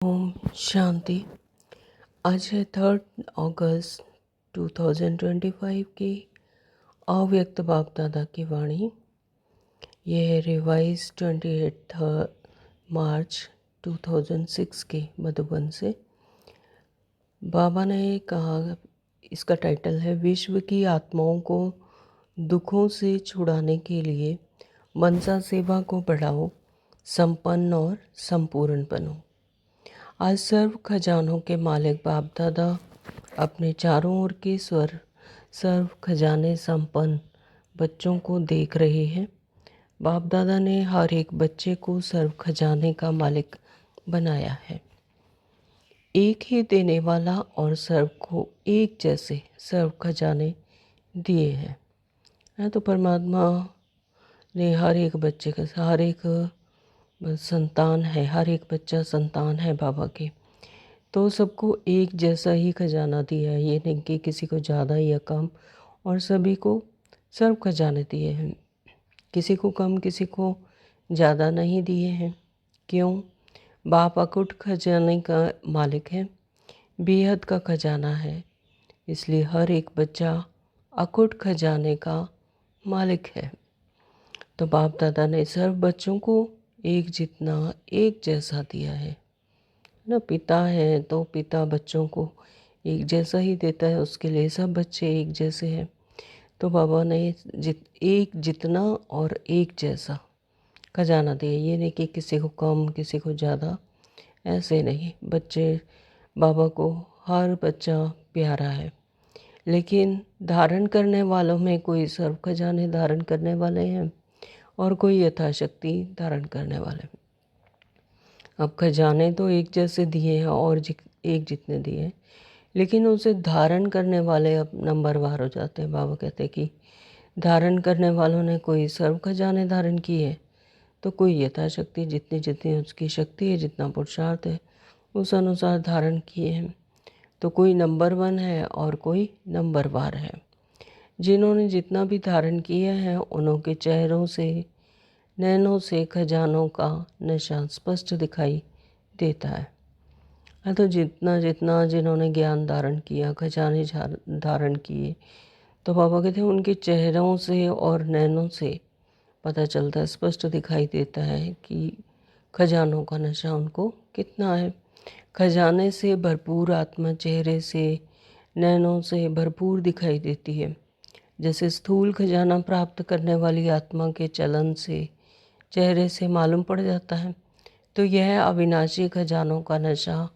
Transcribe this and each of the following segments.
ओम शांति। आज है 3 अगस्त 2025 की अव्यक्त बाप दादा की वाणी। यह है रिवाइज 28 मार्च 2006 के मधुबन से। बाबा ने कहा, इसका टाइटल है विश्व की आत्माओं को दुखों से छुड़ाने के लिए मनसा सेवा को बढ़ाओ, संपन्न और संपूर्ण बनो। आज सर्व खजानों के मालिक बाप दादा अपने चारों ओर के सर्व खजाने संपन्न बच्चों को देख रहे हैं। बाप दादा ने हर एक बच्चे को सर्व खजाने का मालिक बनाया है। एक ही देने वाला और सर्व को एक जैसे सर्व खजाने दिए हैं। तो परमात्मा ने हर एक बच्चे का, हर एक संतान है, हर एक बच्चा संतान है बाबा के, तो सबको एक जैसा ही खजाना दिया है। ये नहीं कि किसी को ज़्यादा या कम, और सभी को सर्व खजाने दिए हैं। किसी को कम, किसी को ज़्यादा नहीं दिए हैं। क्यों? बाप अकुट खजाने का मालिक है, बेहद का खजाना है, इसलिए हर एक बच्चा अकुट खजाने का मालिक है। तो बाप दादा ने सर्व बच्चों को एक जितना, एक जैसा दिया है ना। पिता है तो पिता बच्चों को एक जैसा ही देता है, उसके लिए सब बच्चे एक जैसे हैं। तो बाबा ने एक जितना और एक जैसा खजाना दिया। ये नहीं कि किसी को कम, किसी को ज़्यादा, ऐसे नहीं। बच्चे, बाबा को हर बच्चा प्यारा है, लेकिन धारण करने वालों में कोई सर्व खजाने धारण करने वाले हैं और कोई यथाशक्ति धारण करने वाले हैं। अब खजाने तो एक जैसे दिए हैं और एक जितने दिए हैं, लेकिन उसे धारण करने वाले अब नंबरवार हो जाते हैं। बाबा कहते हैं कि धारण करने वालों ने कोई सर्व खजाने धारण किए, तो कोई यथाशक्ति, जितनी जितनी उसकी शक्ति है, जितना पुरुषार्थ है, उस अनुसार धारण किए हैं। तो कोई नंबर 1 है और कोई नंबरवार है। जिन्होंने जितना भी धारण किया है, उनके चेहरों से, नैनों से खजानों का निशान स्पष्ट दिखाई देता है। तो जितना जितना जिन्होंने ज्ञान धारण किया, खजाने धारण किए, तो बाबा कहते हैं उनके चेहरों से और नैनों से पता चलता है, स्पष्ट दिखाई देता है कि खजानों का नशा उनको कितना है। खजाने से भरपूर आत्मा चेहरे से, नैनों से भरपूर दिखाई देती है। जैसे स्थूल खजाना प्राप्त करने वाली आत्मा के चलन से, चेहरे से मालूम पड़ जाता है, तो यह अविनाशी खजानों का नशा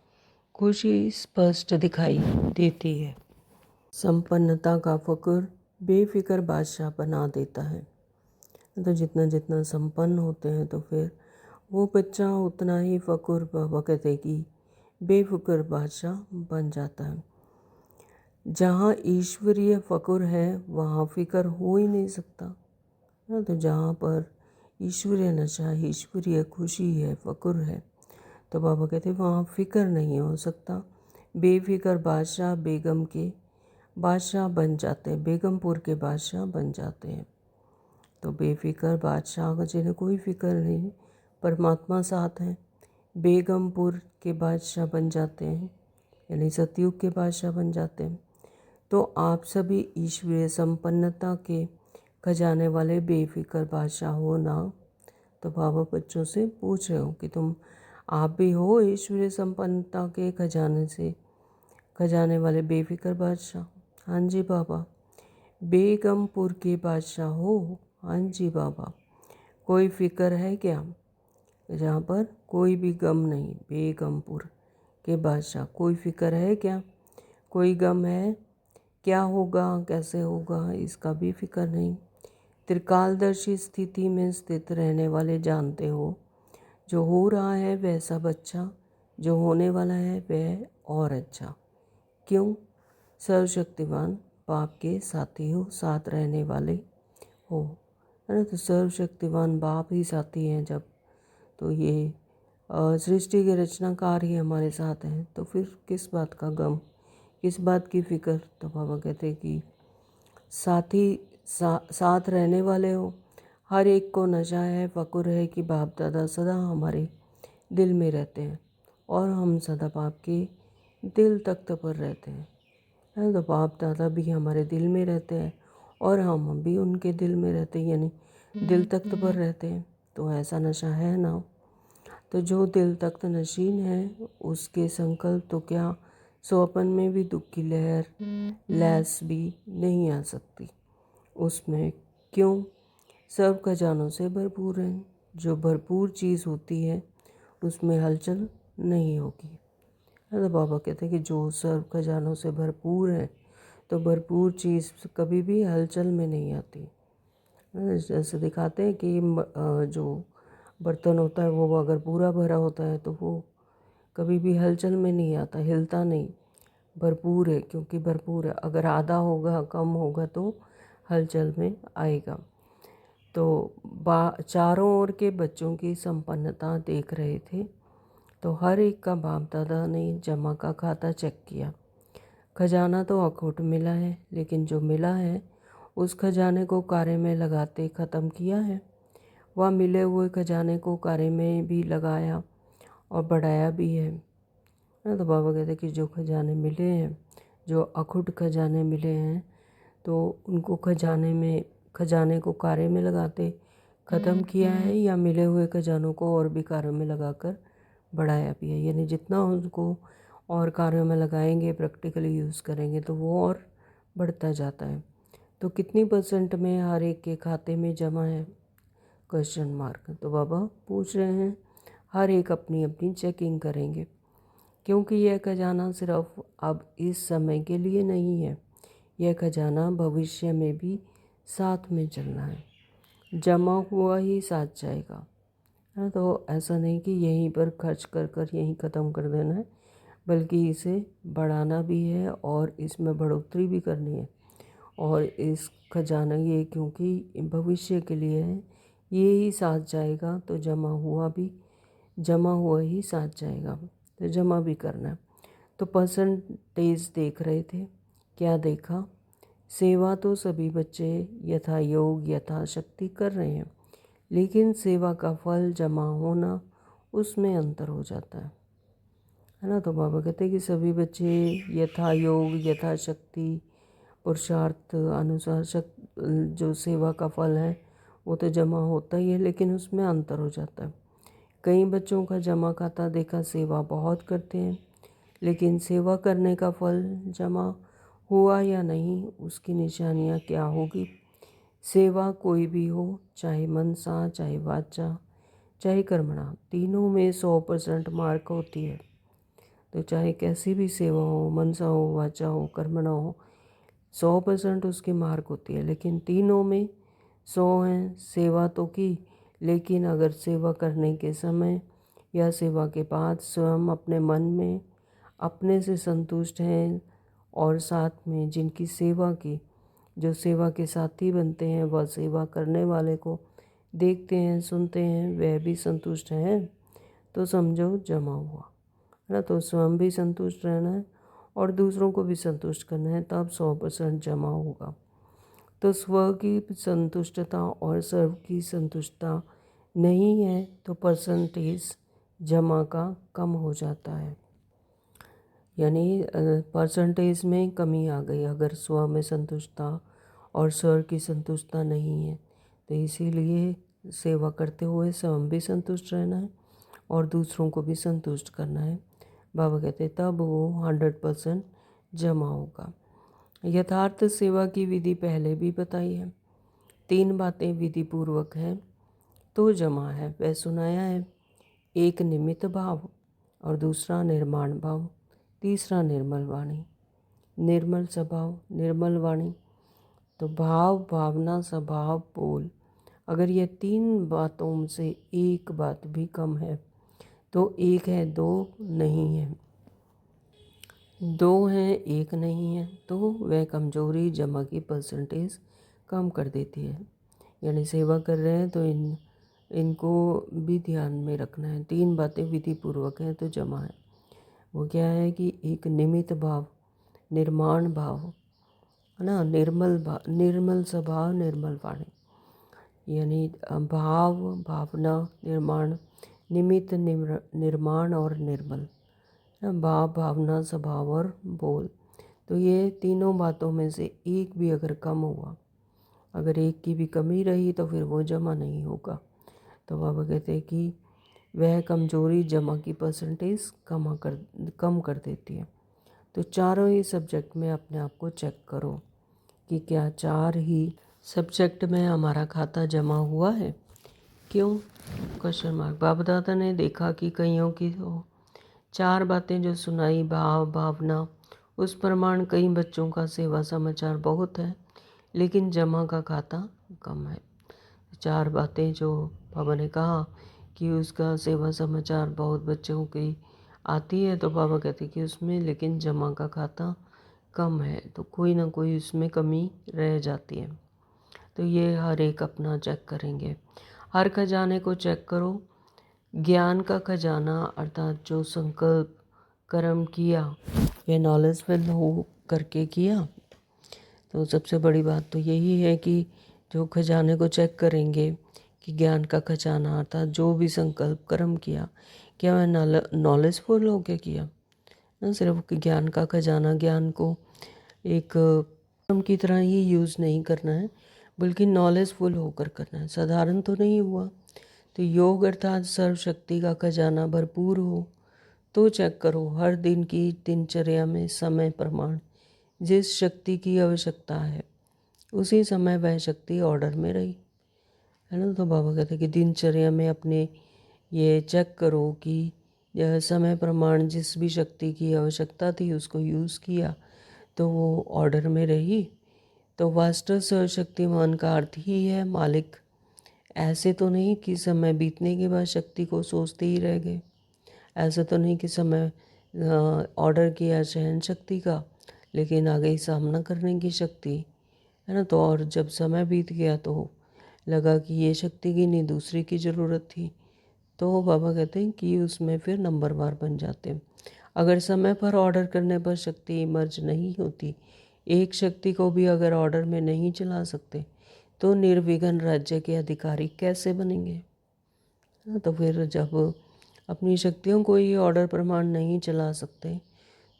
खुशी स्पष्ट दिखाई देती है। संपन्नता का फक्र बेफिक्र बादशाह बना देता है। तो जितना जितना संपन्न होते हैं, तो फिर वो बच्चा उतना ही फक्र, बाबा कहते कि बेफिक्र बादशाह बन जाता है। जहाँ ईश्वरीय फक्र है वहाँ फिक्र हो ही नहीं सकता ना। तो जहाँ पर ईश्वरीय नशा, ईश्वरीय खुशी है, फक्र है, तो बाबा कहते हैं वहाँ फिक्र नहीं हो सकता। बेफिक्र बादशाह बेगम के बादशाह बन जाते हैं, बेगमपुर के बादशाह बन जाते हैं। तो बेफिक्र बादशाह जिन्हें कोई फिक्र नहीं, परमात्मा साथ हैं, बेगमपुर के बादशाह बन जाते हैं, यानी सतयुग के बादशाह बन जाते हैं। तो आप सभी ईश्वरीय संपन्नता के खजाने वाले बेफिक्र बादशाह हो ना। तो बाबा बच्चों से पूछ रहे हो कि तुम आप भी हो ईश्वरीय संपन्नता के खजाने वाले बेफिक्र बादशाह? हाँ जी बाबा। बेगमपुर के बादशाह हो? हाँ जी बाबा। कोई फिक्र है क्या? जहाँ पर कोई भी गम नहीं, बेगमपुर के बादशाह। कोई फिक्र है क्या? कोई गम है? क्या होगा, कैसे होगा, इसका भी फिक्र नहीं। त्रिकालदर्शी स्थिति में स्थित रहने वाले जानते हो, जो हो रहा है वैसा बच्चा, जो होने वाला है वह और अच्छा। क्यों? सर्वशक्तिवान बाप के साथी हो, साथ रहने वाले हो, है ना। तो सर्वशक्तिवान बाप ही साथी हैं जब, तो ये सृष्टि के रचनाकार ही हमारे साथ हैं, तो फिर किस बात का गम, किस बात की फ़िक्र। तो बाबा कहते हैं कि साथी साथ रहने वाले हो। हर एक को नशा है, फ़क्र है कि बाप दादा सदा हमारे दिल में रहते हैं और हम सदा बाप के दिल तख्त पर रहते हैं। तो बाप दादा भी हमारे दिल में रहते हैं और हम भी उनके दिल में रहते हैं, यानी दिल तख्त पर रहते हैं। तो ऐसा नशा है ना। तो जो दिल तख्त नशीन है उसके संकल्प तो क्या स्वप्न में भी दुख की लहर लैस भी नहीं आ सकती उसमें। क्यों? सब खजानों से भरपूर है। जो भरपूर चीज़ होती है उसमें हलचल नहीं होगी। तो बाबा कहते हैं कि जो सर्व खजानों से भरपूर है तो भरपूर चीज़ कभी भी हलचल में नहीं आती। जैसे दिखाते हैं कि जो बर्तन होता है वो अगर पूरा भरा होता है तो वो कभी भी हलचल में नहीं आता, हिलता नहीं। भरपूर है क्योंकि भरपूर है। अगर आधा होगा, कम होगा तो हलचल में आएगा। तो चारों ओर के बच्चों की संपन्नता देख रहे थे तो हर एक का बाप दादा ने जमा का खाता चेक किया। खजाना तो अखुट मिला है, लेकिन जो मिला है उस खजाने को कार्य में लगाते ख़त्म किया है। वह मिले हुए खजाने को कार्य में भी लगाया और बढ़ाया भी है। तो बाबा कहते हैं कि जो खजाने मिले हैं, जो अखुट खजाने मिले हैं, तो उनको खजाने को कार्य में लगाते ख़त्म किया है, या मिले हुए खजानों को और भी कार्यों में लगाकर बढ़ाया भी है। यानी जितना उनको और कार्यों में लगाएंगे, प्रैक्टिकली यूज़ करेंगे तो वो और बढ़ता जाता है। तो कितनी % में हर एक के खाते में जमा है? Question mark. तो बाबा पूछ रहे हैं, हर एक अपनी अपनी चेकिंग करेंगे, क्योंकि यह खजाना सिर्फ अब इस समय के लिए नहीं है। यह खजाना भविष्य में भी साथ में चलना है। जमा हुआ ही साथ जाएगा। तो ऐसा नहीं कि यहीं पर खर्च कर कर यहीं ख़त्म कर देना है, बल्कि इसे बढ़ाना भी है और इसमें बढ़ोतरी भी करनी है। और इस खजाना ये क्योंकि भविष्य के लिए है, ये ही साथ जाएगा तो जमा हुआ ही साथ जाएगा। तो जमा भी करना है। तो % देख रहे थे। क्या देखा? सेवा तो सभी बच्चे यथा योग यथाशक्ति कर रहे हैं, लेकिन सेवा का फल जमा होना, उसमें अंतर हो जाता है ना। तो बाबा कहते हैं कि सभी बच्चे यथा योग यथाशक्ति पुरुषार्थ अनुसार जो सेवा का फल है वो तो जमा होता ही है, लेकिन उसमें अंतर हो जाता है। कई बच्चों का जमा खाता देखा सेवा बहुत करते हैं, लेकिन सेवा करने का फल जमा हुआ या नहीं उसकी निशानियाँ क्या होगी? सेवा कोई भी हो, चाहे मनसा, चाहे वाचा, चाहे कर्मणा, तीनों में 100% मार्क होती है। तो चाहे कैसी भी सेवा हो, मनसा हो, वाचा हो, कर्मणा हो, 100% उसकी मार्क होती है। लेकिन तीनों में 100 हैं। सेवा तो की, लेकिन अगर सेवा करने के समय या सेवा के बाद स्वयं अपने मन में अपने से संतुष्ट हैं और साथ में जिनकी सेवा की, जो सेवा के साथी बनते हैं, वह सेवा करने वाले को देखते हैं, सुनते हैं, वह भी संतुष्ट हैं, तो समझो जमा हुआ है ना। तो स्वयं भी संतुष्ट रहना है और दूसरों को भी संतुष्ट करना है, तब 100% जमा होगा। तो स्व की संतुष्टता और सर्व की संतुष्टता नहीं है तो % जमा का कम हो जाता है। यानी % में कमी आ गई अगर स्व में संतुष्टता और स्वर की संतुष्टता नहीं है। तो इसीलिए सेवा करते हुए स्वयं भी संतुष्ट रहना है और दूसरों को भी संतुष्ट करना है। बाबा कहते तब वो 100% जमा होगा। यथार्थ सेवा की विधि पहले भी बताई है। 3 बातें विधि पूर्वक हैं तो जमा है, वह सुनाया है। एक निमित्त भाव और दूसरा निर्माण भाव, तीसरा निर्मल वाणी। निर्मल स्वभाव, निर्मल वाणी, तो भाव, भावना, स्वभाव, बोल, अगर ये 3 बातों से एक बात भी कम है तो एक है, 2 नहीं है। 2 हैं, एक नहीं है, तो वह कमजोरी जमा की % कम कर देती है। यानी सेवा कर रहे हैं तो इनको भी ध्यान में रखना है। 3 बातें विधि पूर्वक हैं तो जमा है। वो क्या है कि एक निमित्त भाव, निर्माण भाव है ना, निर्मल स्वभाव, निर्मल वाणी, यानी भाव, भावना, निर्माण, निमित्त, निर्माण और निर्मल, भाव, भावना, स्वभाव और बोल। तो ये तीनों बातों में से एक भी अगर कम हुआ, अगर एक की भी कमी रही तो फिर वो जमा नहीं होगा। तो बाबा कहते हैं कि वह कमजोरी जमा की परसेंटेज कम कर देती है। तो चारों ही सब्जेक्ट में अपने आप को चेक करो कि क्या चार ही सब्जेक्ट में हमारा खाता जमा हुआ है। क्यों? Question mark. बाबा दादा ने देखा कि कईयों की तो चार बातें जो सुनाई, भाव, भावना, उस प्रमाण कई बच्चों का सेवा समाचार बहुत है, लेकिन जमा का खाता कम है। चार बातें जो बाबा ने कहा कि उसका सेवा समाचार बहुत बच्चों की आती है, तो बाबा कहते कि उसमें लेकिन जमा का खाता कम है, तो कोई ना कोई उसमें कमी रह जाती है। तो ये हर एक अपना चेक करेंगे। हर खजाने को चेक करो। ज्ञान का खजाना अर्थात जो संकल्प कर्म किया, ये नॉलेजफुल हो करके किया। तो सबसे बड़ी बात तो यही है कि जो खजाने को चेक करेंगे कि ज्ञान का खजाना अर्थात जो भी संकल्प कर्म किया, क्या वह नॉलेजफुल हो के किया। ना सिर्फ ज्ञान का खजाना, ज्ञान को एक कर्म की तरह ही यूज़ नहीं करना है, बल्कि नॉलेजफुल होकर करना है। साधारण तो नहीं हुआ। तो योग अर्थात सर्वशक्ति का खजाना भरपूर हो तो चेक करो हर दिन की दिनचर्या में समय प्रमाण जिस शक्ति की आवश्यकता है उसी समय वह शक्ति ऑर्डर में रही, है ना। तो बाबा कहते हैं कि दिनचर्या में अपने ये चेक करो कि यह समय प्रमाण जिस भी शक्ति की आवश्यकता थी उसको यूज़ किया तो वो ऑर्डर में रही। तो वास्तव सर्वशक्तिमान का अर्थ ही है मालिक। ऐसे तो नहीं कि समय बीतने के बाद शक्ति को सोचते ही रह गए। ऐसा तो नहीं कि समय ऑर्डर किया सहन शक्ति का, लेकिन आ गई सामना करने की शक्ति, है ना। तो और जब समय बीत गया तो लगा कि ये शक्ति की नहीं दूसरी की ज़रूरत थी। तो बाबा कहते हैं कि उसमें फिर नंबरवार बन जाते हैं। अगर समय पर ऑर्डर करने पर शक्ति इमर्ज नहीं होती, एक शक्ति को भी अगर ऑर्डर में नहीं चला सकते तो निर्विघ्न राज्य के अधिकारी कैसे बनेंगे। तो फिर जब अपनी शक्तियों को ही ऑर्डर प्रमाण नहीं चला सकते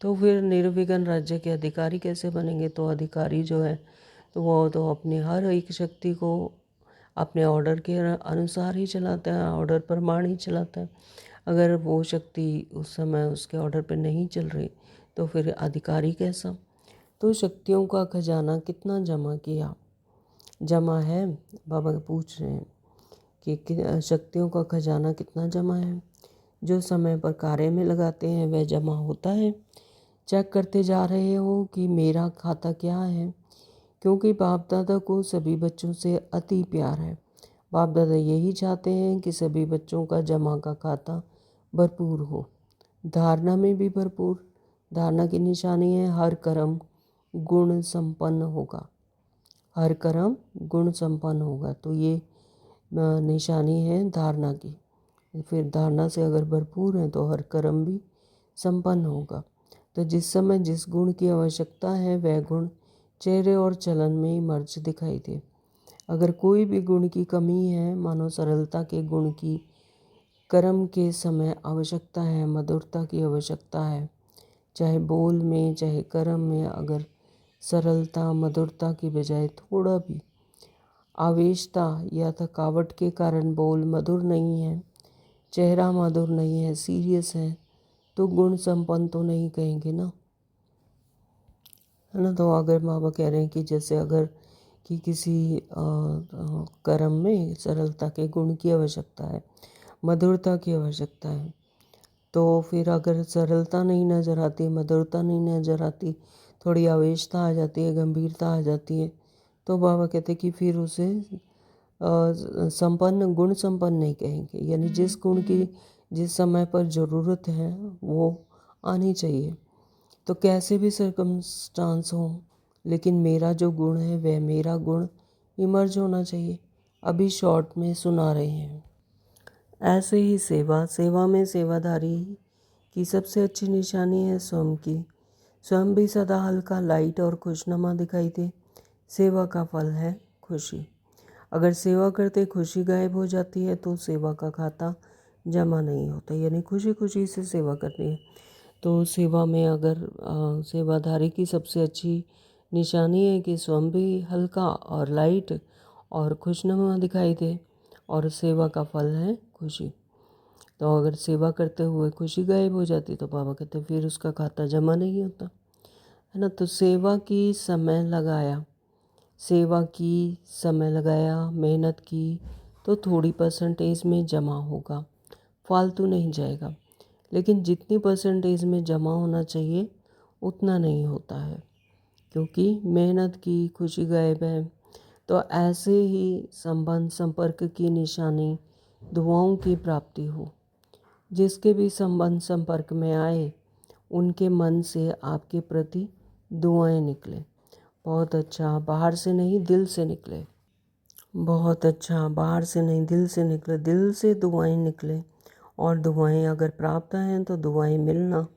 तो फिर निर्विघ्न राज्य के अधिकारी कैसे बनेंगे। तो अधिकारी जो है तो वो तो अपनी हर एक शक्ति को अपने ऑर्डर के अनुसार ही चलाता है, ऑर्डर प्रमाण ही चलाता है। अगर वो शक्ति उस समय उसके ऑर्डर पर नहीं चल रही तो फिर अधिकारी कैसा। तो शक्तियों का खजाना कितना जमा किया, जमा है। बाबा पूछ रहे हैं कि शक्तियों का खजाना कितना जमा है। जो समय पर कार्य में लगाते हैं वह जमा होता है। चेक करते जा रहे हो कि मेरा खाता क्या है, क्योंकि बाप दादा को सभी बच्चों से अति प्यार है। बाप दादा यही चाहते हैं कि सभी बच्चों का जमा का खाता भरपूर हो, धारणा में भी भरपूर। धारणा की निशानी है हर कर्म गुण संपन्न होगा, हर कर्म गुण संपन्न होगा। तो ये निशानी है धारणा की। फिर धारणा से अगर भरपूर है तो हर कर्म भी संपन्न होगा। तो जिस समय जिस गुण की आवश्यकता है वह गुण चेहरे और चलन में मर्ज दिखाई दे। अगर कोई भी गुण की कमी है, मानो सरलता के गुण की कर्म के समय आवश्यकता है, मधुरता की आवश्यकता है, चाहे बोल में चाहे कर्म में, अगर सरलता मधुरता की बजाय थोड़ा भी आवेशता या थकावट के कारण बोल मधुर नहीं है, चेहरा मधुर नहीं है, सीरियस है, तो गुण संपन्न तो नहीं कहेंगे ना, है ना। तो अगर बाबा कह रहे हैं कि जैसे अगर कि किसी कर्म में सरलता के गुण की आवश्यकता है, मधुरता की आवश्यकता है, तो फिर अगर सरलता नहीं नज़र आती, मधुरता नहीं नज़र आती, थोड़ी आवेशता आ जाती है, गंभीरता आ जाती है, तो बाबा कहते हैं कि फिर उसे संपन्न गुण संपन्न नहीं कहेंगे। यानी जिस गुण की जिस समय पर ज़रूरत है वो आनी चाहिए। तो कैसे भी सर्कमस्टांस हो, लेकिन मेरा जो गुण है वह मेरा गुण इमर्ज होना चाहिए। अभी शॉर्ट में सुना रहे हैं। ऐसे ही सेवा, सेवा में सेवाधारी की सबसे अच्छी निशानी है स्वयं की। स्वयं भी सदा हल्का, लाइट और खुशनुमा दिखाई दे। सेवा का फल है खुशी। अगर सेवा करते खुशी गायब हो जाती है तो सेवा का खाता जमा नहीं होता। यानी खुशी खुशी से सेवा करनी है। तो सेवा में अगर सेवाधारी की सबसे अच्छी निशानी है कि स्वयं भी हल्का और लाइट और खुशनुमा दिखाई दे, और सेवा का फल है खुशी। तो अगर सेवा करते हुए खुशी गायब हो जाती तो बाबा कहते फिर उसका खाता जमा नहीं होता, है ना। तो सेवा की समय लगाया, मेहनत की, तो थोड़ी परसेंटेज में जमा होगा, फालतू नहीं जाएगा। लेकिन जितनी परसेंटेज में जमा होना चाहिए उतना नहीं होता है, क्योंकि मेहनत की खुशी गायब है। तो ऐसे ही संबंध संपर्क की निशानी दुआओं की प्राप्ति हो। जिसके भी संबंध संपर्क में आए उनके मन से आपके प्रति दुआएं निकले। बहुत अच्छा, बाहर से नहीं दिल से निकले। बहुत अच्छा, बाहर से नहीं दिल से निकले, दिल से दुआएं निकले। और दुआएं अगर प्राप्त हैं तो दुआएं मिलना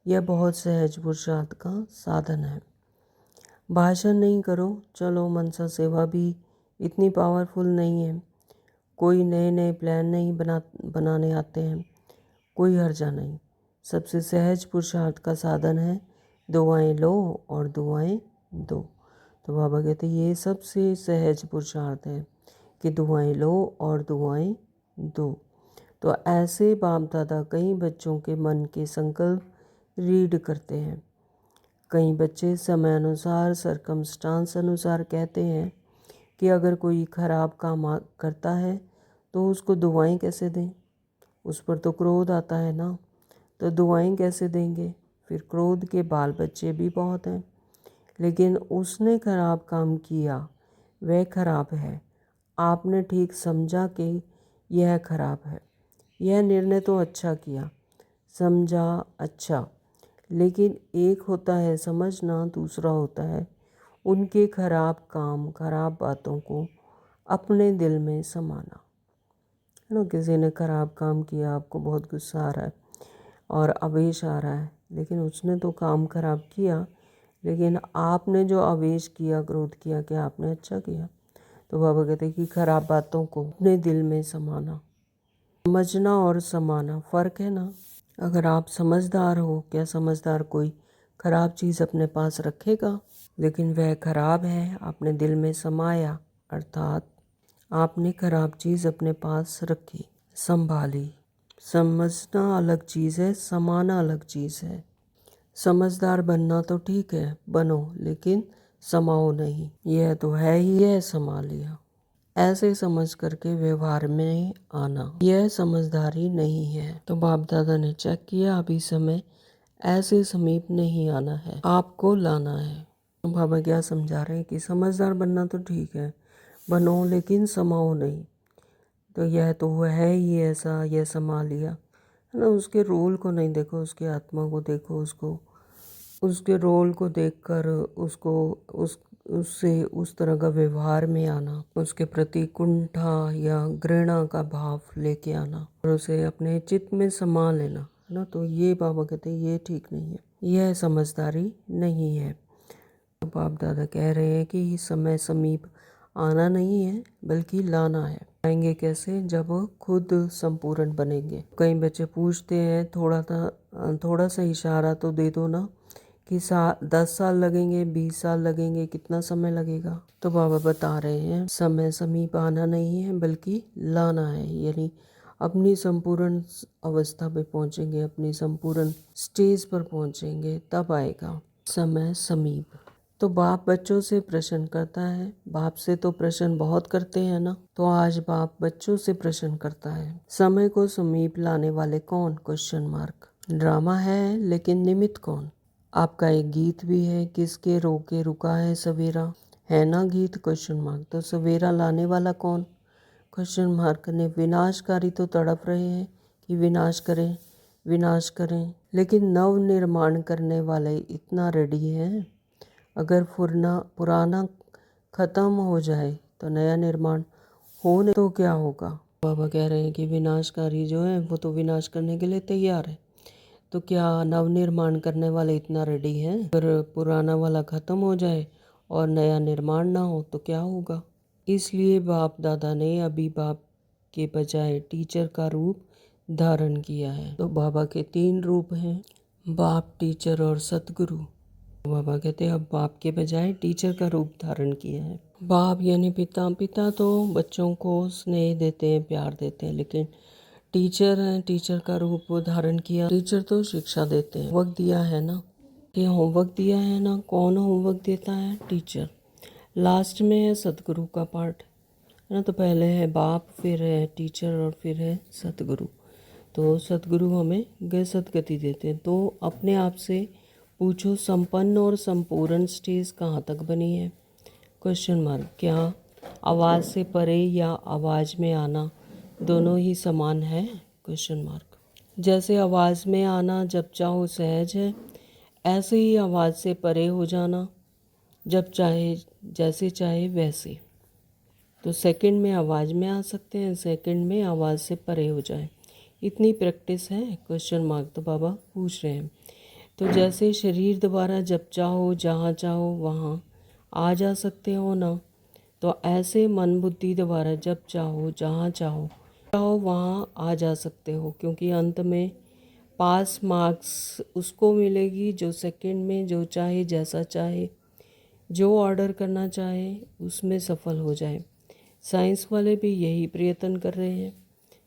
यह बहुत सहज पुरुषार्थ का साधन है। भाषण नहीं करो, चलो मनसा सेवा भी इतनी पावरफुल नहीं है। कोई नए नए प्लान नहीं बनाने आते हैं, कोई हर्जा नहीं। सबसे सहज पुरुषार्थ का साधन है दुआएं लो और दुआएं दो। तो बाबा कहते ये सबसे सहज पुरुषार्थ है कि दुआएं लो और दुआएं दो। तो ऐसे बाप दादा कई बच्चों के मन के संकल्प रीड करते हैं। कई बच्चे समय अनुसार, सरकमस्टांस अनुसार कहते हैं कि अगर कोई खराब काम करता है तो उसको दुआएं कैसे दें। उस पर तो क्रोध आता है ना, तो दुआएं कैसे देंगे। फिर क्रोध के बाल बच्चे भी बहुत हैं। लेकिन उसने खराब काम किया, वह खराब है। आपने ठीक समझा कि यह खराब है। यह निर्णय तो अच्छा किया, समझा अच्छा। लेकिन एक होता है समझना, दूसरा होता है उनके खराब काम, खराब बातों को अपने दिल में समाना, है ना। किसी ने खराब काम किया, आपको बहुत गुस्सा आ रहा है और आवेश आ रहा है, लेकिन उसने तो काम खराब किया, लेकिन आपने जो आवेश किया, क्रोध किया, क्या आपने अच्छा किया। तो बाबा कहते हैं कि खराब बातों को अपने दिल में समाना। समझना और समाना फ़र्क है ना। अगर आप समझदार हो, क्या समझदार कोई खराब चीज़ अपने पास रखेगा। लेकिन वह खराब है, आपने दिल में समाया, अर्थात आपने खराब चीज़ अपने पास रखी, संभाली। समझना अलग चीज़ है, समाना अलग चीज़ है। समझदार बनना तो ठीक है, बनो, लेकिन समाओ नहीं। यह तो है ही, यह समा लिया, ऐसे समझ करके व्यवहार में आना, यह समझदारी नहीं है। तो बाप दादा ने चेक किया, अभी समय ऐसे समीप नहीं आना है, आपको लाना है। तो बाबा क्या समझा रहे हैं कि समझदार बनना तो ठीक है, बनो, लेकिन समाओ नहीं। तो यह तो है ही ऐसा, यह समा लिया, है ना। उसके रोल को नहीं देखो, उसकी आत्मा को देखो, उसके रोल को देखकर उससे उस तरह का व्यवहार में आना, उसके प्रति कुंठा या घृणा का भाव लेके आना और उसे अपने चित्त में समा लेना, है ना। तो ये बाबा कहते हैं ये ठीक नहीं है, यह समझदारी नहीं है। बाप दादा कह रहे हैं कि समय समीप आना नहीं है, बल्कि लाना है। आएंगे कैसे, जब खुद संपूर्ण बनेंगे। कई बच्चे पूछते हैं थोड़ा सा इशारा तो दे दो ना कि 10 साल लगेंगे, 20 साल लगेंगे, कितना समय लगेगा। तो बाबा बता रहे हैं समय समीप आना नहीं है, बल्कि लाना है। यानी अपनी संपूर्ण अवस्था पे पहुंचेंगे, अपनी संपूर्ण स्टेज पर पहुंचेंगे, तब आएगा समय समीप। तो बाप बच्चों से प्रश्न करता है। बाप से तो प्रश्न बहुत करते हैं ना, तो आज बाप बच्चों से प्रश्न करता है। समय को समीप लाने वाले कौन, क्वेश्चन मार्क। ड्रामा है, लेकिन निमित्त कौन। आपका एक गीत भी है, किसके रोके रुका है सवेरा, है ना गीत, क्वेश्चन मार्क। तो सवेरा लाने वाला कौन, क्वेश्चन मार्क। ने विनाशकारी तो तड़प रहे हैं कि विनाश करें, विनाश करें, लेकिन नव निर्माण करने वाले इतना रेडी हैं। अगर पुराना ख़त्म हो जाए तो नया निर्माण होने तो क्या होगा। बाबा कह रहे हैं कि विनाशकारी जो है वो तो विनाश करने के लिए तैयार है, तो क्या नव निर्माण करने वाले इतना रेडी हैं। अगर पुराना वाला ख़त्म हो जाए और नया निर्माण ना हो तो क्या होगा। इसलिए बाप दादा ने अभी बाप के बजाय टीचर का रूप धारण किया है। तो बाबा के 3 रूप हैं। बाप, टीचर और सतगुरु। बाबा कहते हैं अब बाप के बजाय टीचर का रूप धारण किया है। बाप यानी पिता। पिता तो बच्चों को स्नेह देते हैं, प्यार देते हैं, लेकिन टीचर हैं, टीचर का रूप धारण किया। टीचर तो शिक्षा देते हैं। होमवर्क दिया है ना, कि होमवर्क दिया है ना, कौन होमवर्क देता है? टीचर। लास्ट में है सतगुरु का पार्ट, है ना। तो पहले है बाप, फिर है टीचर और फिर है सतगुरु। तो सतगुरु हमें सदगति देते हैं। तो अपने आप से पूछो, संपन्न और संपूर्ण स्टेज कहाँ तक बनी है? Question mark. क्या आवाज़ से परे या आवाज़ में आना दोनों ही समान है? Question mark. जैसे आवाज़ में आना जब चाहो सहज है, ऐसे ही आवाज़ से परे हो जाना जब चाहे, जैसे चाहे वैसे। तो सेकंड में आवाज़ में आ सकते हैं, सेकंड में आवाज़ से परे हो जाए, इतनी प्रैक्टिस है? Question mark. तो बाबा पूछ रहे हैं। तो जैसे शरीर द्वारा जब चाहो जहाँ चाहो वहाँ आ जा सकते हो ना, तो ऐसे मन बुद्धि द्वारा जब चाहो जहाँ चाहो वहाँ आ जा सकते हो, क्योंकि अंत में पास मार्क्स उसको मिलेगी जो सेकंड में जो चाहे, जैसा चाहे, जो ऑर्डर करना चाहे उसमें सफल हो जाए। साइंस वाले भी यही प्रयत्न कर रहे हैं,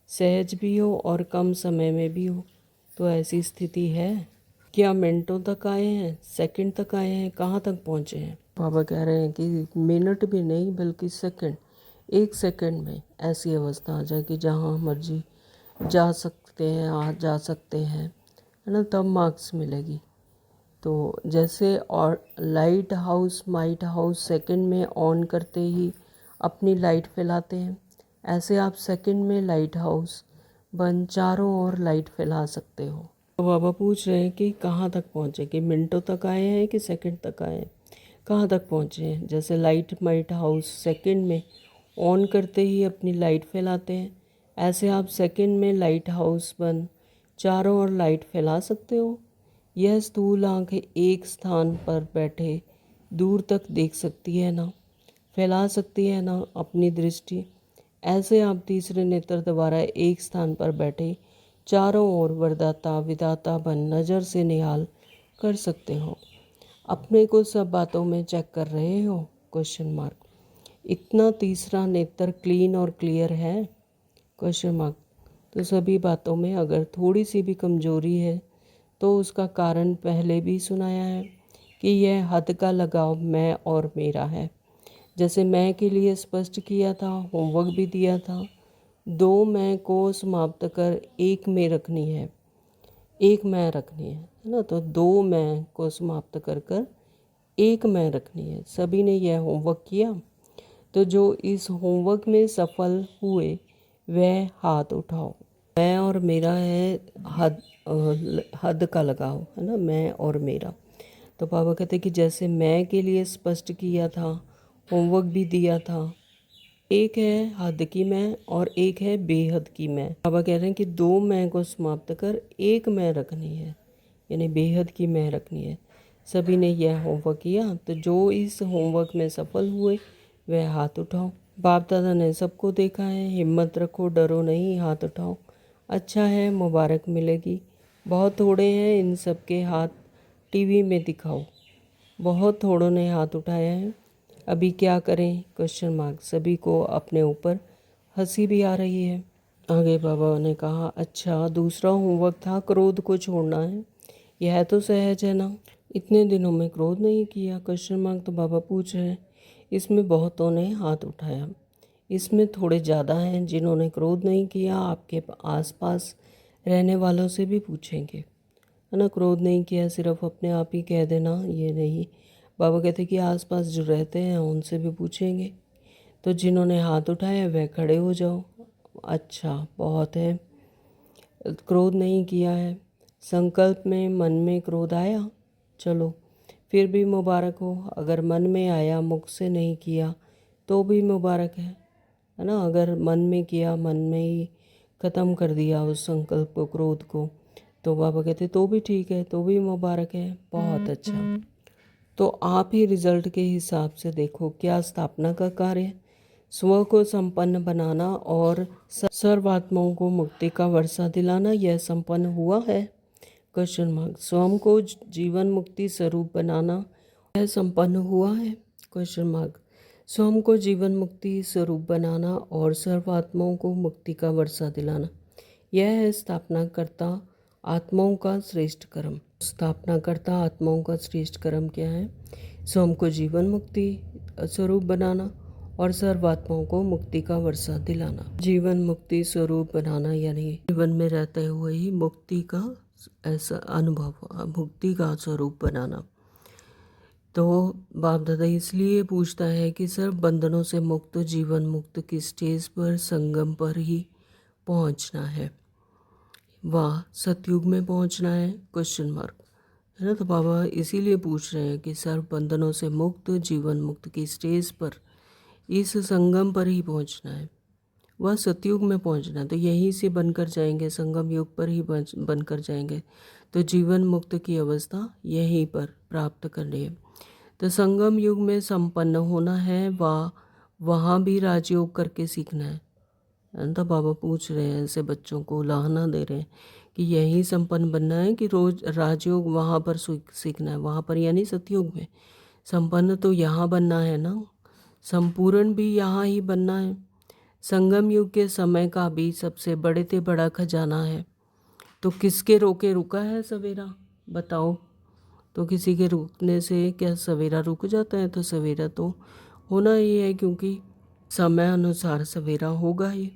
सहज भी हो और कम समय में भी हो। तो ऐसी स्थिति है। क्या मिनटों तक आए हैं, सेकंड तक आए हैं, कहाँ तक पहुँचे हैं? बाबा कह रहे हैं कि मिनट भी नहीं बल्कि सेकंड, एक सेकंड में ऐसी अवस्था आ जाए कि जहाँ मर्जी जा सकते हैं, आ जा सकते हैं, है ना, तब मार्क्स मिलेगी। तो जैसे और light house might house second में ऑन करते ही अपनी लाइट फैलाते हैं, ऐसे आप सेकंड में लाइट हाउस बन चारों ओर लाइट फैला सकते हो। तो बाबा पूछ रहे हैं कि कहाँ तक पहुँचे, कि मिनटों तक आए हैं कि सेकंड तक आए हैं, कहाँ तक पहुँचे हैं? जैसे लाइट माइट हाउस सेकंड में ऑन करते ही अपनी लाइट फैलाते हैं, ऐसे आप सेकंड में लाइट हाउस बन चारों ओर लाइट फैला सकते हो। यह स्थूल आँखें एक स्थान पर बैठे दूर तक देख सकती है ना, फैला सकती है ना अपनी दृष्टि। ऐसे आप तीसरे नेत्र द्वारा एक स्थान पर बैठे चारों ओर वरदाता विदाता बन नज़र से निहाल कर सकते हो। अपने को सब बातों में चेक कर रहे हो? Question mark. इतना तीसरा नेत्र क्लीन और क्लियर है? Question mark. तो सभी बातों में अगर थोड़ी सी भी कमजोरी है तो उसका कारण पहले भी सुनाया है कि यह हद का लगाव मैं और मेरा है। जैसे मैं के लिए स्पष्ट किया था, होमवर्क भी दिया था, दो मैं को समाप्त कर एक में रखनी है, एक मैं रखनी है ना। तो दो मैं को समाप्त कर कर एक मैं रखनी है। सभी ने यह होमवर्क किया। तो जो इस होमवर्क में सफल हुए वह हाथ उठाओ। मैं और मेरा है हद का लगाव, है ना, मैं और मेरा। तो पापा कहते हैं कि जैसे मैं के लिए स्पष्ट किया था, होमवर्क भी दिया था, एक है हद की मैं और एक है बेहद की मैं। पापा कह रहे हैं कि दो मैं को समाप्त कर एक मैं रखनी है, यानी बेहद की मैं रखनी है। सभी ने यह होमवर्क किया। तो जो इस होमवर्क में सफल हुए वह हाथ उठाओ। बाप दादा ने सबको देखा है, हिम्मत रखो, डरो नहीं, हाथ उठाओ। अच्छा है, मुबारक मिलेगी। बहुत थोड़े हैं इन सब के हाथ, टीवी में दिखाओ। बहुत थोड़ों ने हाथ उठाया है, अभी क्या करें? Question mark. सभी को अपने ऊपर हंसी भी आ रही है। आगे बाबा ने कहा, अच्छा दूसरा होमवर्क था क्रोध को छोड़ना है, यह तो सहज है ना, इतने दिनों में क्रोध नहीं किया? Question mark. तो बाबा पूछ रहे हैं, इसमें बहुतों ने हाथ उठाया, इसमें थोड़े ज़्यादा हैं जिन्होंने क्रोध नहीं किया। आपके आसपास रहने वालों से भी पूछेंगे, है ना, क्रोध नहीं किया, सिर्फ अपने आप ही कह देना ये नहीं। बाबा कहते कि आसपास जो रहते हैं उनसे भी पूछेंगे। तो जिन्होंने हाथ उठाया वह खड़े हो जाओ। अच्छा, बहुत है, क्रोध नहीं किया है। संकल्प में मन में क्रोध आया, चलो फिर भी मुबारक हो। अगर मन में आया, मुख से नहीं किया तो भी मुबारक है ना। अगर मन में किया, मन में ही ख़त्म कर दिया उस संकल्प को, क्रोध को, तो बाबा कहते तो भी ठीक है, तो भी मुबारक है, बहुत अच्छा। तो आप ही रिजल्ट के हिसाब से देखो, क्या स्थापना का कार्य स्व को संपन्न बनाना और सर्वात्माओं को मुक्ति का वर्षा दिलाना, यह संपन्न हुआ है? Question mark. स्वयं को जीवन मुक्ति स्वरूप बनाना यह संपन्न हुआ है? Question mark. स्वयं को जीवन मुक्ति स्वरूप बनाना और सर्वात्माओं को मुक्ति का वर्षा दिलाना, यह है स्थापना करता आत्माओं का श्रेष्ठ कर्म। स्थापना करता आत्माओं का श्रेष्ठ कर्म क्या है? स्वयं को जीवन मुक्ति स्वरूप बनाना और सर्वात्माओं को मुक्ति का वर्षा दिलाना। जीवन मुक्ति स्वरूप बनाना यानी जीवन में रहते हुए ही मुक्ति का ऐसा अनुभव, मुक्ति का स्वरूप बनाना। तो बाप दादा इसलिए पूछता है कि सर बंधनों से मुक्त जीवन मुक्त की स्टेज पर संगम पर ही पहुंचना है, वाह सतयुग में पहुंचना है? क्वेश्चन मार्क, है ना। तो बाबा इसीलिए पूछ रहे हैं कि सर बंधनों से मुक्त जीवन मुक्त की स्टेज पर, इस संगम पर ही पहुंचना है, वह सतयुग में पहुंचना है। तो यहीं से बनकर जाएंगे, संगम युग पर ही बनकर जाएंगे। तो जीवन मुक्त की अवस्था यहीं पर प्राप्त करनी है। तो संगम युग में संपन्न होना है, वहाँ भी राजयोग करके सीखना है। तो बाबा पूछ रहे हैं, ऐसे बच्चों को उलाहना दे रहे हैं कि यही संपन्न बनना है कि रोज राजयोग वहाँ पर सीखना है, वहाँ पर यानी सतयुग में। संपन्न तो यहाँ बनना है ना, संपूर्ण भी यहाँ ही बनना है। संगम युग के समय का भी सबसे बड़े से बड़ा खजाना है। तो किसके रोके रुका है सवेरा, बताओ? तो किसी के रुकने से क्या सवेरा रुक जाता है? तो सवेरा तो होना ही है, क्योंकि समय अनुसार सवेरा होगा ही।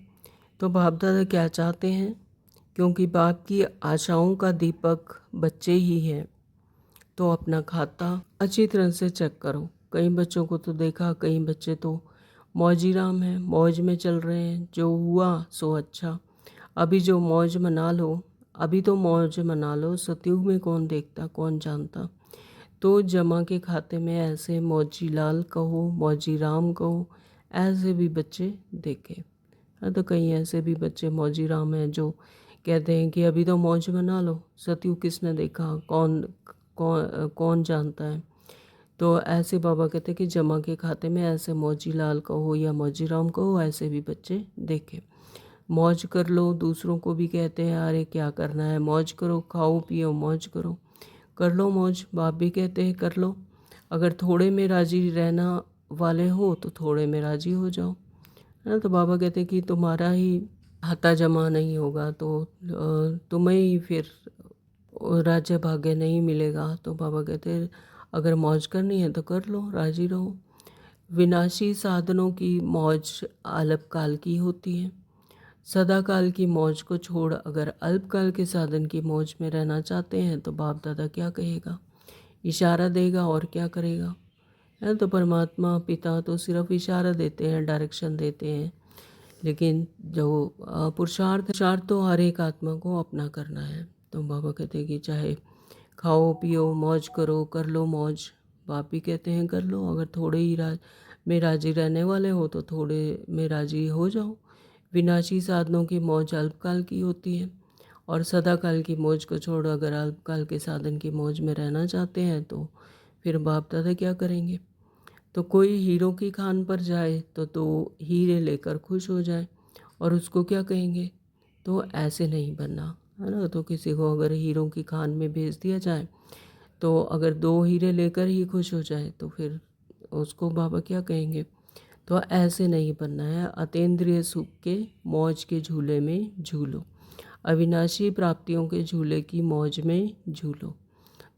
तो बाप दादा क्या चाहते हैं? क्योंकि बाप की आशाओं का दीपक बच्चे ही हैं, तो अपना खाता अच्छी तरह से चेक करो। कई बच्चों को तो देखा, कई बच्चे तो मौजी राम हैं, मौज में चल रहे हैं, जो हुआ सो अच्छा। अभी जो मौज मना लो, अभी तो मौज मना लो, सतयुग में कौन देखता, कौन जानता। तो जमा के खाते में ऐसे मौजी लाल कहो, मौजी राम कहो, ऐसे भी बच्चे देखे। तो कई ऐसे भी बच्चे मौजी राम हैं जो कहते हैं कि अभी तो मौज मना लो, सतयुग किसने देखा, कौन कौन कौन जानता है। तो ऐसे बाबा कहते हैं कि जमा के खाते में ऐसे मौजी लाल कहो या मौजी राम कहो, ऐसे भी बच्चे देखे। मौज कर लो, दूसरों को भी कहते हैं अरे क्या करना है, मौज करो, खाओ पियो मौज करो, कर लो मौज। बाप भी कहते हैं कर लो। अगर थोड़े में राजी रहना वाले हो तो थोड़े में राजी हो जाओ, है ना। तो बाबा कहते हैं कि तुम्हारा ही खाता जमा नहीं होगा तो तुम्हें ही फिर राज्य भाग्य नहीं मिलेगा। तो बाबा कहते हैं अगर मौज करनी है तो कर लो, राजी रहो। विनाशी साधनों की मौज अल्पकाल की होती है। सदाकाल की मौज को छोड़ अगर अल्पकाल के साधन की मौज में रहना चाहते हैं तो बाप दादा क्या कहेगा, इशारा देगा और क्या करेगा, है। तो परमात्मा पिता तो सिर्फ इशारा देते हैं, डायरेक्शन देते हैं, लेकिन जो पुरुषार्थ तो हर एक आत्मा को अपना करना है। तो बाबा कहते हैं कि चाहे खाओ पियो मौज करो, कर लो मौज। बाप भी कहते हैं कर लो। अगर थोड़े ही में राजी रहने वाले हो तो थोड़े में राजी हो जाओ। विनाशी साधनों की मौज अल्पकाल की होती है, और सदाकाल की मौज को छोड़ अगर अल्पकाल के साधन की मौज में रहना चाहते हैं तो फिर बाप दादा क्या करेंगे। तो कोई हीरो की खान पर जाए तो हीरे लेकर खुश हो जाए, और उसको क्या कहेंगे, तो ऐसे नहीं बनना, है ना। तो किसी को अगर हीरो की खान में भेज दिया जाए तो अगर 2 हीरे लेकर ही खुश हो जाए तो फिर उसको बाबा क्या कहेंगे। तो ऐसे नहीं बनना है। अतीन्द्रिय सुख के मौज के झूले में झूलो, अविनाशी प्राप्तियों के झूले की मौज में झूलो।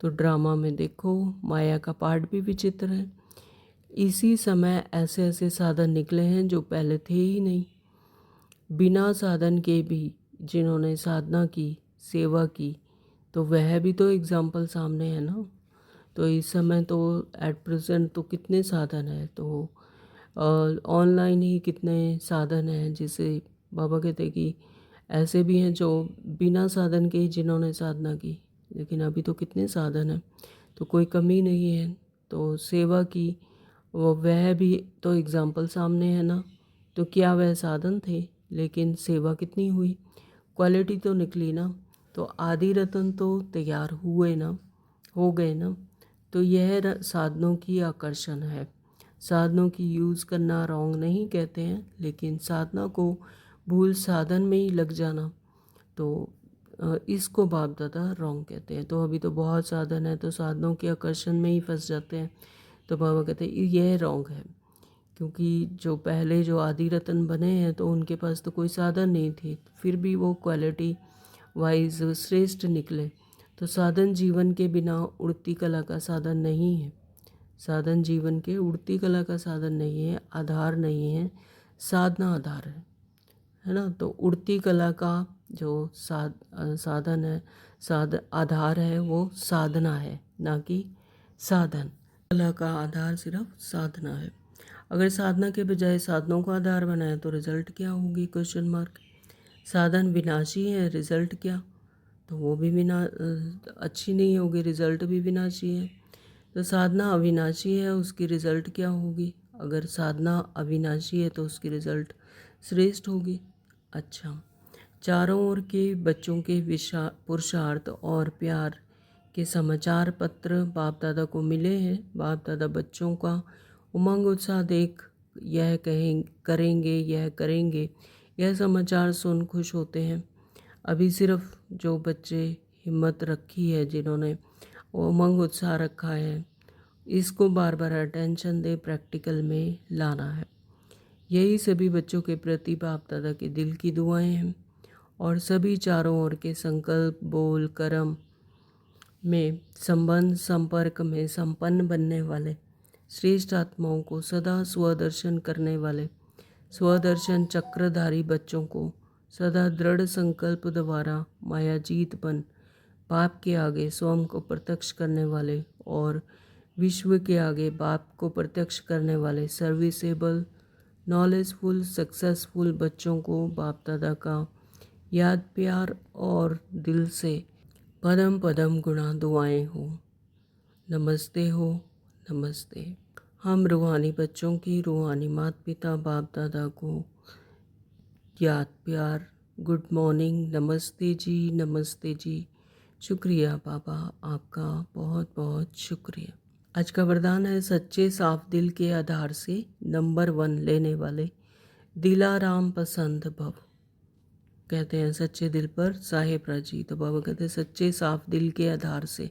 तो ड्रामा में देखो माया का पार्ट भी विचित्र है। इसी समय ऐसे ऐसे साधन निकले हैं जो पहले थे ही नहीं। बिना साधन के भी जिन्होंने साधना की, सेवा की, तो वह भी तो एग्जाम्पल सामने है ना। तो इस समय तो एट प्रेजेंट तो कितने साधन हैं, तो ऑनलाइन ही कितने साधन हैं, जिसे बाबा कहते हैं कि ऐसे भी हैं जो बिना साधन के ही जिन्होंने साधना की, लेकिन अभी तो कितने साधन हैं, तो कोई कमी नहीं है। तो सेवा की वह भी तो एग्जाम्पल सामने है ना। तो क्या वह साधन थे, लेकिन सेवा कितनी हुई, क्वालिटी तो निकली ना। तो आदि रतन तो तैयार हुए ना, हो गए ना। तो यह साधनों की आकर्षण है। साधनों की यूज़ करना रॉन्ग नहीं कहते हैं, लेकिन साधना को भूल साधन में ही लग जाना तो इसको बाप दादा रॉन्ग कहते हैं। तो अभी तो बहुत साधन है, तो साधनों के आकर्षण में ही फंस जाते हैं। तो बाबा कहते हैं यह रॉन्ग है, क्योंकि जो पहले जो आदि रतन बने हैं तो उनके पास तो कोई साधन नहीं थे, फिर भी वो क्वालिटी वाइज श्रेष्ठ निकले। तो साधन जीवन के बिना उड़ती कला का साधन नहीं है। साधन जीवन के उड़ती कला का साधन नहीं है, आधार नहीं है, साधना आधार है ना। तो उड़ती कला का जो साधन है, आधार है, वो साधना है, ना कि साधन। कला का आधार सिर्फ साधना है। अगर साधना के बजाय साधनों को आधार बनाए तो रिजल्ट क्या होगी, क्वेश्चन मार्क। साधन विनाशी है, रिजल्ट क्या, तो वो भी अच्छी नहीं होगी, रिजल्ट भी विनाशी है। तो साधना अविनाशी है, उसकी रिजल्ट क्या होगी। अगर साधना अविनाशी है तो उसकी रिजल्ट श्रेष्ठ होगी। अच्छा, चारों ओर के बच्चों के पुरुषार्थ और प्यार के समाचार पत्र बाप दादा को मिले हैं। बाप दादा बच्चों का उमंग उत्साह देख यह करेंगे, यह करेंगे, यह समाचार सुन खुश होते हैं। अभी सिर्फ जो बच्चे हिम्मत रखी है, जिन्होंने उमंग उत्साह रखा है, इसको बार बार अटेंशन दे, प्रैक्टिकल में लाना है। यही सभी बच्चों के प्रति बाप दादा के दिल की दुआएं हैं। और सभी चारों ओर के संकल्प, बोल, कर्म में संबंध संपर्क में संपन्न बनने वाले श्रेष्ठ आत्माओं को सदा स्वदर्शन करने वाले स्वदर्शन चक्रधारी बच्चों को सदा दृढ़ संकल्प द्वारा मायाजीत बन बाप के आगे स्वयं को प्रत्यक्ष करने वाले और विश्व के आगे बाप को प्रत्यक्ष करने वाले सर्विसेबल, नॉलेजफुल, सक्सेसफुल बच्चों को बाप दादा का याद, प्यार और दिल से पदम पदम गुणा दुआएं हो। नमस्ते हो, नमस्ते। हम रूहानी बच्चों की रूहानी माता पिता बाप दादा को याद, प्यार, गुड मॉर्निंग, नमस्ते जी, नमस्ते जी। शुक्रिया बाबा, आपका बहुत बहुत शुक्रिया। आज का वरदान है सच्चे साफ दिल के आधार से नंबर 1 लेने वाले दिलाराम पसंद भव। कहते हैं सच्चे दिल पर साहेब राजी। तो बाबा कहते हैं सच्चे साफ दिल के आधार से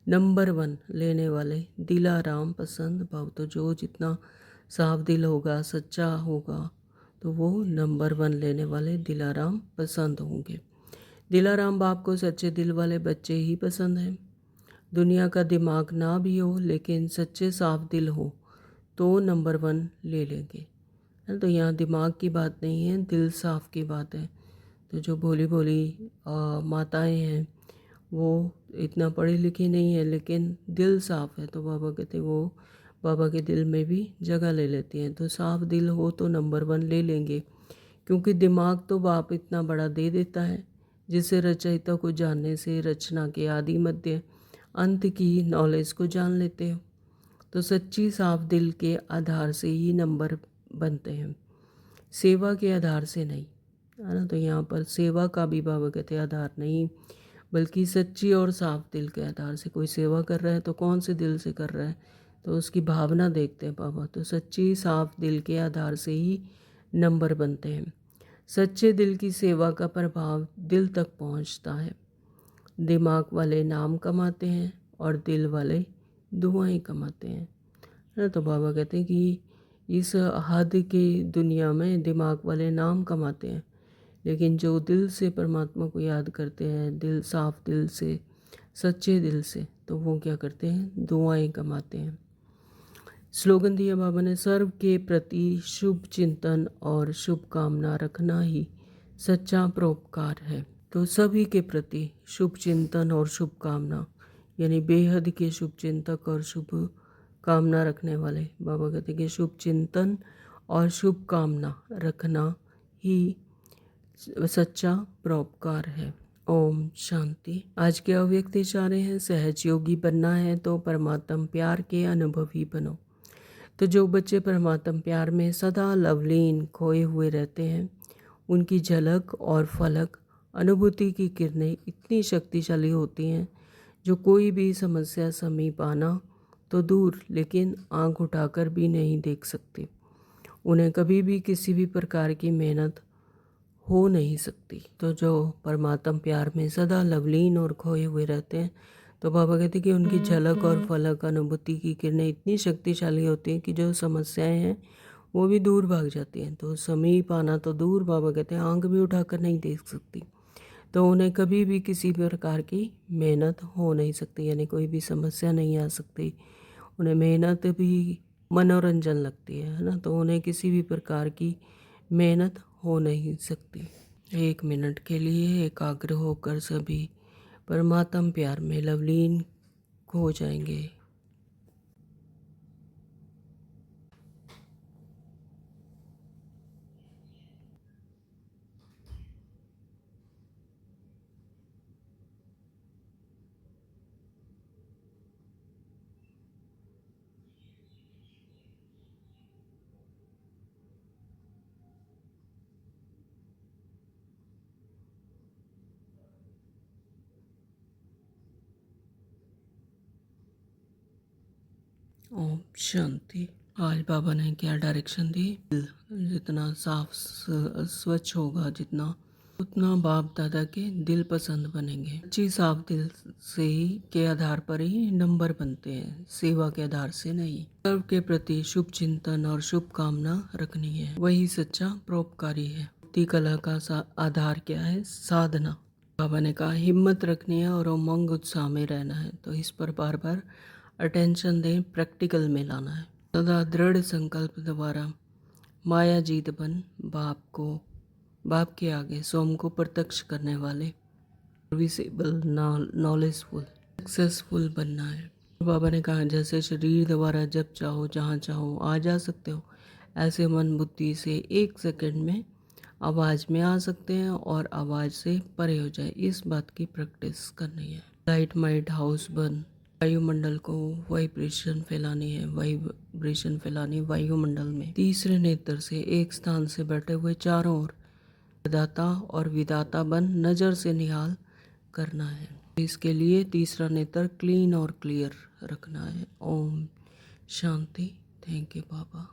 नंबर 1 लेने वाले दिलाराम पसंद भव। तो जो जितना साफ दिल होगा, सच्चा होगा, तो वो नंबर 1 लेने वाले दिलाराम पसंद होंगे। दिलाराम बाप को सच्चे दिल वाले बच्चे ही पसंद हैं। दुनिया का दिमाग ना भी हो, लेकिन सच्चे साफ दिल हो तो नंबर 1 ले लेंगे। तो यहाँ दिमाग की बात नहीं है, दिल साफ की बात है। तो जो भोली भोली माताएं हैं, वो इतना पढ़ी लिखी नहीं है, लेकिन दिल साफ़ है, तो बाबा कहते वो बाबा के दिल में भी जगह ले लेती हैं। तो साफ दिल हो तो नंबर 1 ले लेंगे, क्योंकि दिमाग तो बाप इतना बड़ा दे देता है, जिससे रचयिता को जानने से रचना के आदि मध्य अंत की नॉलेज को जान लेते हो। तो सच्ची साफ दिल के आधार से ही नंबर बनते हैं, सेवा के आधार से नहीं, है ना। तो यहाँ पर सेवा का भी बाबा कहते आधार नहीं, बल्कि सच्ची और साफ दिल के आधार से। कोई सेवा कर रहा है तो कौन से दिल से कर रहा है, तो उसकी भावना देखते हैं बाबा। तो सच्ची साफ दिल के आधार से ही नंबर बनते हैं। सच्चे दिल की सेवा का प्रभाव दिल तक पहुँचता है। दिमाग वाले नाम कमाते हैं और दिल वाले दुआएं कमाते हैं, है ना। तो बाबा कहते हैं कि इस हद की दुनिया में दिमाग वाले नाम कमाते हैं, लेकिन जो दिल से परमात्मा को याद करते हैं, दिल साफ दिल से, सच्चे दिल से, तो वो क्या करते हैं, दुआएं कमाते हैं। स्लोगन दिया बाबा ने, सर्व के प्रति शुभ चिंतन और शुभ कामना रखना ही सच्चा परोपकार है। तो सभी के प्रति शुभ चिंतन और शुभ कामना, यानी बेहद के शुभ चिंतक और शुभ कामना रखने वाले। बाबा कहते हैं कि शुभ चिंतन और शुभ कामना रखना ही सच्चा परोपकार है। ओम शांति। आज के अव्यक्त इशारे हैं, सहज योगी बनना है तो परमात्म प्यार के अनुभवी बनो। तो जो बच्चे परमात्म प्यार में सदा लवलीन खोए हुए रहते हैं, उनकी झलक और फलक अनुभूति की किरणें इतनी शक्तिशाली होती हैं, जो कोई भी समस्या समीप आना तो दूर, लेकिन आंख उठाकर भी नहीं देख सकते। उन्हें कभी भी किसी भी प्रकार की मेहनत हो नहीं सकती। तो जो परमात्म प्यार में सदा लवलीन और खोए हुए रहते हैं, तो बाबा कहते हैं कि उनकी झलक और फलक अनुभूति की किरणें इतनी शक्तिशाली होती हैं कि जो समस्याएं हैं वो भी दूर भाग जाती हैं। तो समीप आना तो दूर, बाबा कहते हैं आंख भी उठाकर नहीं देख सकती। तो उन्हें कभी भी किसी भी प्रकार की मेहनत हो नहीं सकती, यानी कोई भी समस्या नहीं आ सकती। उन्हें मेहनत भी मनोरंजन लगती है ना, तो उन्हें किसी भी प्रकार की मेहनत हो नहीं सकती। 1 मिनट के लिए एकाग्र होकर सभी परमात्म प्यार में लवलीन हो जाएंगे। ओम शांति। आज बाबा ने क्या डायरेक्शन दी? जितना साफ स्वच्छ होगा जितना, उतना बाप दादा के दिल पसंद बनेंगे। अच्छी साफ दिल से ही के आधार पर ही नंबर बनते हैं, सेवा के आधार से नहीं। सर्व के प्रति शुभ चिंतन और शुभ कामना रखनी है, वही सच्चा परोपकारी है। भक्ति कला का आधार क्या है? साधना। बाबा ने कहा हिम्मत रखनी है और उमंग उत्साह में रहना है। तो इस पर बार बार अटेंशन दें, प्रैक्टिकल में लाना है। सदा दृढ़ संकल्प द्वारा माया जीत बन बाप के आगे स्वयं को प्रत्यक्ष करने वाले, सर्विसेबल, नॉलेजफुल, सक्सेसफुल बनना है। बाबा ने कहा जैसे शरीर द्वारा जब चाहो जहाँ चाहो आ जा सकते हो, ऐसे मन बुद्धि से 1 सेकंड में आवाज़ में आ सकते हैं और आवाज़ से परे हो जाए। इस बात की प्रैक्टिस करनी है। लाइट माइट हाउस बन, वायुमंडल को वाइब्रेशन फैलानी है, वाइब्रेशन फैलानी वायुमंडल में। तीसरे नेत्र से एक स्थान से बैठे हुए चारों ओर दाता और विदाता बन नज़र से निहाल करना है। इसके लिए तीसरा नेत्र क्लीन और क्लियर रखना है। ओम शांति। Thank you Baba.